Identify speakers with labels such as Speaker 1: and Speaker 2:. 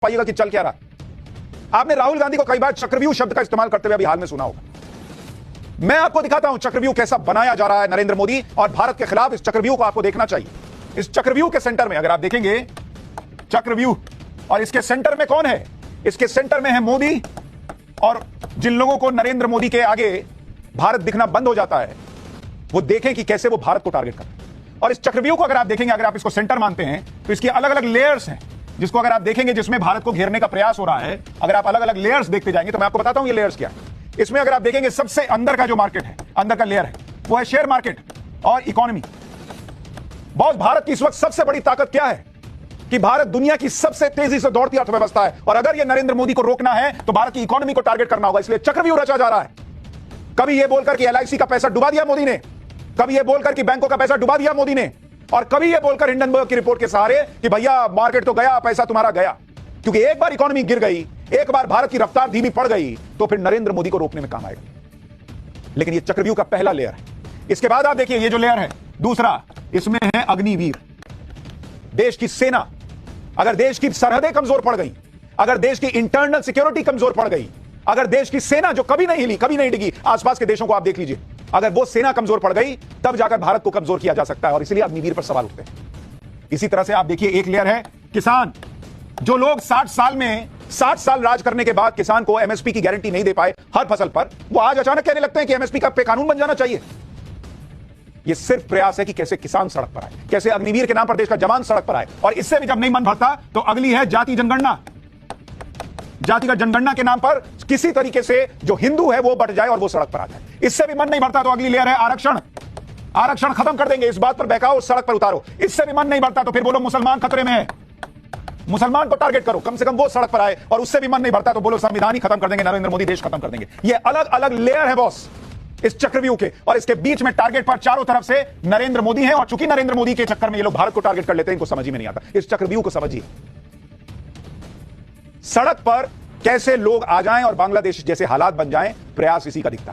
Speaker 1: पाइएगा कि चल क्या रहा। आपने राहुल गांधी को कई बार चक्रव्यूह शब्द का इस्तेमाल करते हुए अभी हाल में सुना होगा। मैं आपको दिखाता हूं चक्रव्यूह कैसा बनाया जा रहा है नरेंद्र मोदी और भारत के खिलाफ। इस चक्रव्यूह को आपको देखना चाहिए। इस चक्रव्यूह के सेंटर में अगर आप देखेंगे चक्रव्यूह, और इसके सेंटर में कौन है? इसके सेंटर में है मोदी। और जिन लोगों को नरेंद्र मोदी के आगे भारत दिखना बंद हो जाता है, वो देखें कि कैसे वो भारत को टारगेट करते हैं। और इस चक्रव्यूह को अगर आप देखेंगे, अगर आप इसको सेंटर मानते हैं, तो इसकी अलग अलग लेयर्स हैं, जिसको अगर आप देखेंगे जिसमें भारत को घेरने का प्रयास हो रहा है। अगर आप अलग अलग लेयर्स देखते जाएंगे तो मैं आपको बताता हूं ये लेयर्स क्या है। इसमें अगर आप देखेंगे सबसे अंदर का जो मार्केट है, अंदर का लेयर है, वो है शेयर मार्केट और इकोनॉमी। बॉस, भारत की इस वक्त सबसे बड़ी ताकत क्या है कि भारत दुनिया की सबसे तेजी से दौड़ती अर्थव्यवस्था है, और अगर ये नरेंद्र मोदी को रोकना है तो भारत की इकोनॉमी को टारगेट करना होगा। इसलिए चक्रव्यूह रचा जा रहा है। कभी यह बोलकर कि एलआईसी का पैसा डुबा दिया मोदी ने, कभी यह बोलकर कि बैंकों का पैसा डुबा दिया मोदी ने, और कभी यह बोलकर हिंडनबर्ग की रिपोर्ट के सहारे कि भैया मार्केट तो गया, पैसा तुम्हारा गया। क्योंकि एक बार इकोनॉमी गिर गई, एक बार भारत की रफ्तार धीमी पड़ गई, तो फिर नरेंद्र मोदी को रोकने में काम आएगा। लेकिन यह चक्रव्यूह का पहला लेयर है। इसके बाद आप देखिए ये जो लेयर है दूसरा, इसमें है अग्निवीर, देश की सेना। अगर देश की सरहदें कमजोर पड़ गई, अगर देश की इंटरनल सिक्योरिटी कमजोर पड़ गई, अगर देश की सेना जो कभी नहीं हिली, कभी नहीं डिगी, आसपास के देशों को आप देख लीजिए, अगर वो सेना कमजोर पड़ गई, तब जाकर भारत को कमजोर किया जा सकता है। और इसलिए अग्निवीर पर सवाल उठते हैं। इसी तरह से आप देखिए एक लेयर है किसान। जो लोग 60 साल में 60 साल राज करने के बाद किसान को एमएसपी की गारंटी नहीं दे पाए हर फसल पर, वो आज अचानक कहने लगते हैं कि एमएसपी का पे कानून बन जाना चाहिए। यह सिर्फ प्रयास है कि कैसे किसान सड़क पर आए, कैसे अग्निवीर के नाम पर देश का जवान सड़क पर आए। और इससे भी जब नहीं मन भरता तो अगली है जाति जनगणना। जातिगत जनगणना के नाम पर किसी तरीके से जो हिंदू है वो बट जाए और वो सड़क पर आ जाए। इससे भी मन नहीं भरता तो अगली लेयर है आरक्षण। आरक्षण खत्म कर देंगे, इस बात पर बहकाओ, सड़क पर उतारो। इससे भी मन नहीं भरता तो फिर बोलो मुसलमान खतरे में है, मुसलमान को टारगेट करो, कम से कम वो सड़क पर आए। और उससे भी मन नहीं भरता तो बोलो संविधान ही खत्म कर देंगे, नरेंद्र मोदी देश खत्म कर देंगे। ये अलग अलग लेयर है बॉस इस चक्रव्यूह के, और इसके बीच में टारगेट पर चारों तरफ से नरेंद्र मोदी है। और चूंकि नरेंद्र मोदी के चक्कर में ये लोग भारत को टारगेट कर लेते हैं, इनको समझ ही में नहीं आता। इस चक्रव्यूह को समझिए। सड़क पर कैसे लोग आ जाएं और बांग्लादेश जैसे हालात बन जाएं, प्रयास इसी का दिखता है।